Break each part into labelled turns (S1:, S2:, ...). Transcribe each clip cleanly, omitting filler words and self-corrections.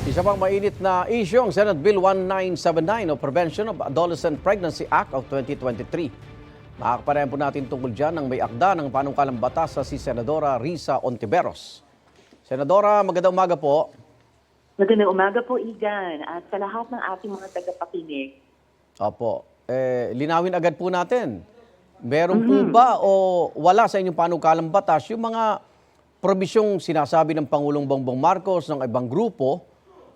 S1: Isa pang mainit na issue ang Senate Bill 1979 o Prevention of Adolescent Pregnancy Act of 2023. Makakaparehan po natin tungkol dyan ng may akda ng panukalang batas sa si Senadora Risa Ontiveros. Senadora, magandang umaga po.
S2: Magandang umaga po, Igan, at sa lahat ng ating mga tagapakinig.
S1: Opo. Linawin agad po natin. Meron po ba o wala sa inyong panukalang batas yung mga probisyong sinasabi ng Pangulong Bongbong Marcos ng ibang grupo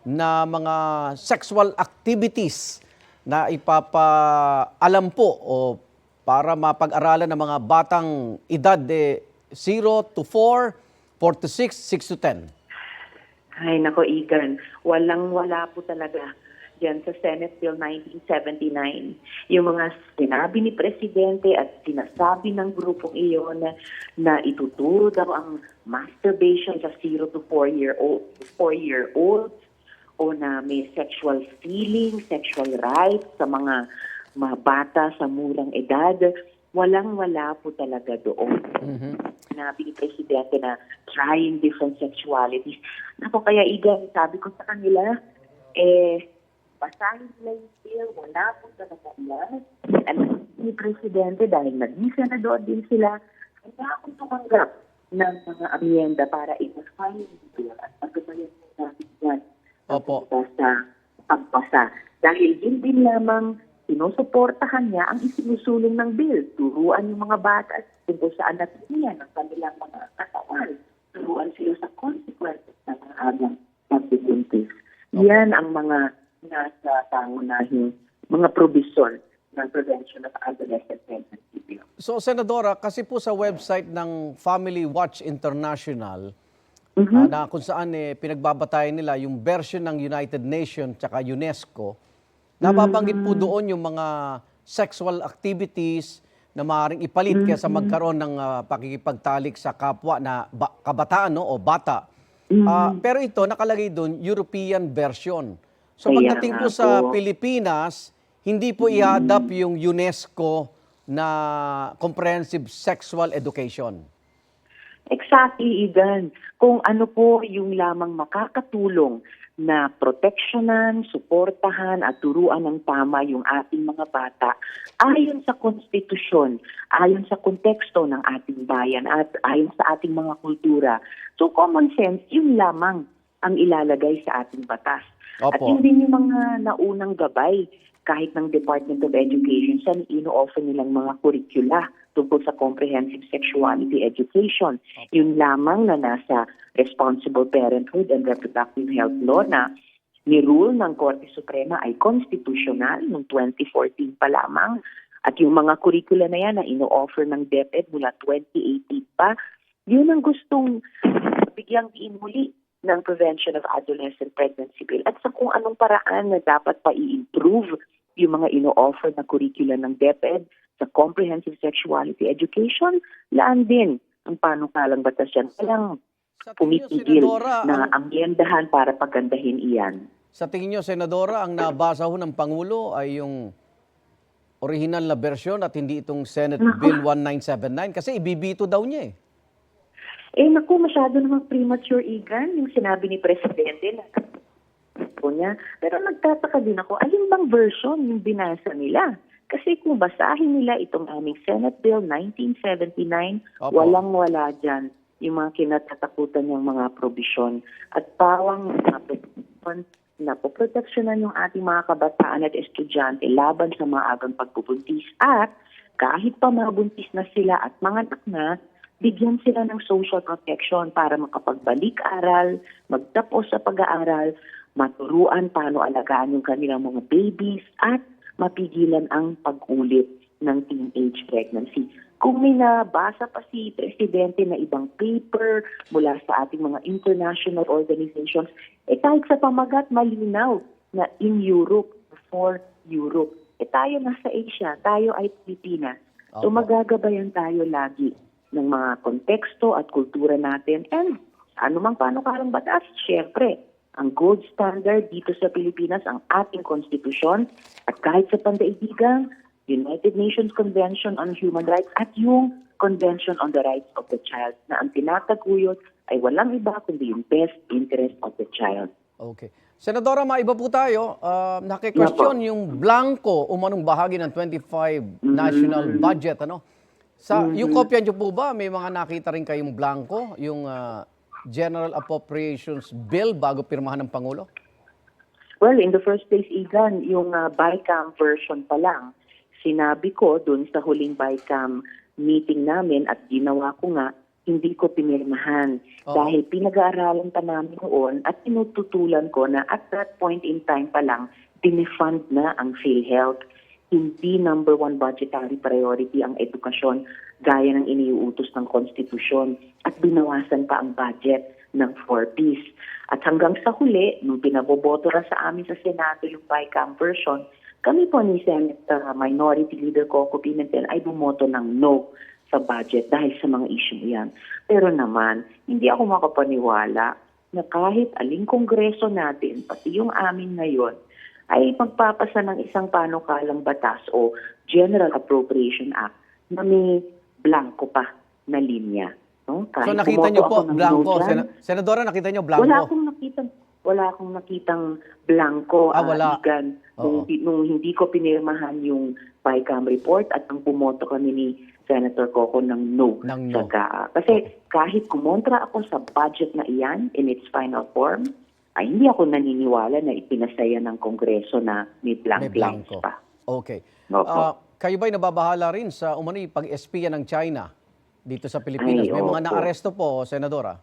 S1: na mga sexual activities na ipapaalam po o para mapag-aralan ng mga batang edad 0 to 4, 4 to 6, 6 to 10?
S2: Ay, nako, Igan, walang-wala po talaga dyan sa Senate Bill 1979. Yung mga sinabi ni Presidente at sinasabi ng grupong iyon na ituturo daw ang masturbation sa 0 to 4-year-olds o na may sexual feeling, sexual rights sa mga bata sa murang edad. Walang-wala po talaga doon. Sinabi ni Presidente na trying different sexualities. Nako, kaya Igan, sabi ko sa kanila, basahin nila yung bill, wala po talaga yan. At ni Presidente, dahil naging senador din sila, kaya akong tumanggap ng mga amyenda para i-file yung bill at pagkabayan po natin yan.
S1: Opo.
S2: Sa pagpasa. Dahil yun din lamang sinusuportahan niya ang isinusulong ng bill. Turuan yung mga bata tungkol sa anatomiya ng kanilang mga katawan. Turuan sila sa consequences ng mga agang pagbubuntis. Yan ang mga nasa pangunahing mga probisyon ng Prevention of Adolescent Pregnancy Bill.
S1: So, Senadora, kasi po sa website ng Family Watch International, na kung saan pinagbabatayan nila yung version ng United Nations tsaka UNESCO, nababanggit po doon yung mga sexual activities na maaaring ipalit kaysa magkaroon ng pakikipagtalik sa kapwa na kabataan o bata. Pero ito, nakalagay doon, European version. So pagdating po sa Pilipinas, hindi po i-adapt yung UNESCO na Comprehensive Sexual Education.
S2: Exactly, Igan. Kung ano po yung lamang makakatulong na proteksyonan, suportahan at turuan ng tama yung ating mga bata ayon sa konstitusyon, ayon sa konteksto ng ating bayan at ayon sa ating mga kultura. So common sense, yun lamang ang ilalagay sa ating batas.
S1: Opo.
S2: At yun din yung mga naunang gabay kahit ng Department of Education sa ino-offer nilang mga curricula tungkol sa comprehensive sexuality education. Yun lamang na nasa Responsible Parenthood and Reproductive Health Law na ni-rule ng Korte Suprema ay constitutional noong 2014 pa lamang. At yung mga curricula na yan na ino-offer ng DepEd mula 2018 pa, yun ang gustong bigyang diin muli ng Prevention of Adolescent Pregnancy Bill at sa kung anong paraan na dapat pa i-improve yung mga ino-offer na curricula ng DepEd sa Comprehensive Sexuality Education, laan din ang panukalang batas yan. Kailang pumitigil na amyendahan para pagandahin iyan.
S1: Sa tingin nyo, Senadora, ang nabasa ho ng Pangulo ay yung original na version at hindi itong Senate Bill 1979 kasi ibibito daw niya
S2: Naku, masyado namang premature, Igan, yung sinabi ni Presidente na po niya. Pero nagtataka din ako, alin bang version yung binasa nila? Kasi kung basahin nila itong aming Senate Bill 1979, walang-wala dyan yung mga kinatatakutan niyang mga probisyon at pawang mga proteksyon na poproteksyonan yung ating mga kabataan at estudyante laban sa mga agang pagbubuntis at kahit pa mabuntis na sila at mga anak na, bigyan sila ng social protection para makapagbalik-aral, magtapos sa pag-aaral, maturuan paano alagaan yung kanilang mga babies at mapigilan ang pag-ulit ng teenage pregnancy. Kung may nabasa pa si Presidente na ibang paper mula sa ating mga international organizations, kahit sa pamagat malinaw na in Europe, for Europe. Tayo nasa Asia, tayo ay Pilipinas. So magagabayan tayo lagi ng mga konteksto at kultura natin and anumang panukalang batas, syempre, ang gold standard dito sa Pilipinas, ang ating konstitusyon at kahit sa pandaigdigang United Nations Convention on Human Rights at yung Convention on the Rights of the Child na ang tinataguyod ay walang iba kundi yung best interest of the child.
S1: Okay. Senadora, maiba po tayo. Naki-question yung blanco umanong bahagi ng 25 national budget. Ano? Yung kopya niyo po ba, may mga nakita rin kayong blanco, yung General Appropriations Bill bago pirmahan ng Pangulo?
S2: Well, in the first place, Igan, yung BICAM version pa lang, sinabi ko dun sa huling BICAM meeting namin at ginawa ko nga, hindi ko pinirmahan. Dahil pinag-aaralan pa namin noon at tinututulan ko na at that point in time pa lang, dinefund na ang PhilHealth. Hindi number one budgetary priority ang edukasyon gaya ng iniuutos ng konstitusyon at binawasan pa ang budget ng 4Ps. At hanggang sa huli, nung pinaboboto ra sa amin sa Senado yung BICAM version, kami po ni Senate Minority Leader Coco Pimentel ay bumoto ng no sa budget dahil sa mga issue yan. Pero naman, hindi ako makapaniwala na kahit aling kongreso natin, pati yung amin ngayon, ay magpapasa ng isang panukalang batas o General Appropriation Act na may blanco pa na linya. No?
S1: So nakita niyo po, blanco. Senadora, nakita niyo blanco?
S2: Wala akong nakitang blanco.
S1: Wala.
S2: Igan, nung hindi ko pinirmahan yung BICAM report at ang pumoto kami ni Senator Coco ng no. Sa GAA. Kasi kahit kumontra ako sa budget na iyan in its final form, ay hindi ako naniniwala na ipinasaya ng Kongreso na may blank lines pa.
S1: Okay. Kayo ba'y nababahala rin sa umano'y pag-espiya ng China dito sa Pilipinas? May mga naaresto po, Senadora.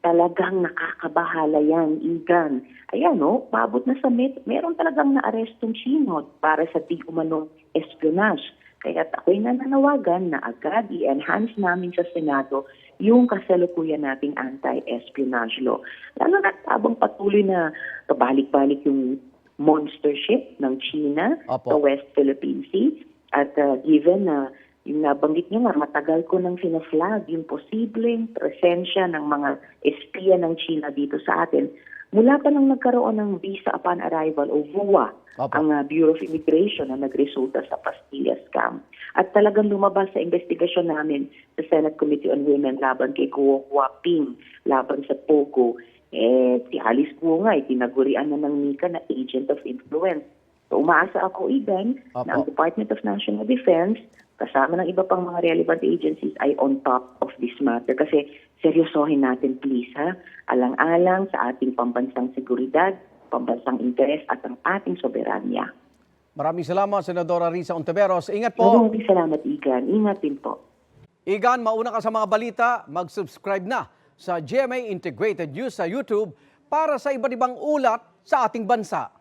S2: Talagang nakakabahala yan, Igan. Ayan, paabot na sa meron talagang naarestong Chino para sa di umanong espionage. Kaya ako'y nananawagan na agad i-enhance namin sa Senado yung kasalukuyan nating anti-espionage law. Lalo na habang patuloy na pabalik-balik yung monster ship ng China sa West Philippine Sea. At given na yung nabanggit nyo nga, matagal ko nang sinaflag yung posibleng presensya ng mga espiya ng China dito sa atin. Mula pa nang nagkaroon ng visa upon arrival o VUA, ang Bureau of Immigration na nagresulta sa Pastilla scam. At talagang lumabas sa investigasyon namin sa Senate Committee on Women laban kay Guo Huaping, laban sa POGO. Si Alice Guo nga, tinagurian na ng Nika na agent of influence. So umaasa ako, Igan, na ang Department of National Defense, kasama ng iba pang mga relevant agencies ay on top of this matter. Kasi seryosohin natin please alang-alang sa ating pambansang seguridad, pambansang interes at ang ating soberanya.
S1: Maraming salamat, Senadora Risa Ontiveros. Ingat po.
S2: Maraming salamat, Igan. Ingat din po.
S1: Igan, mauna ka sa mga balita, mag-subscribe na sa GMA Integrated News sa YouTube para sa iba't ibang ulat sa ating bansa.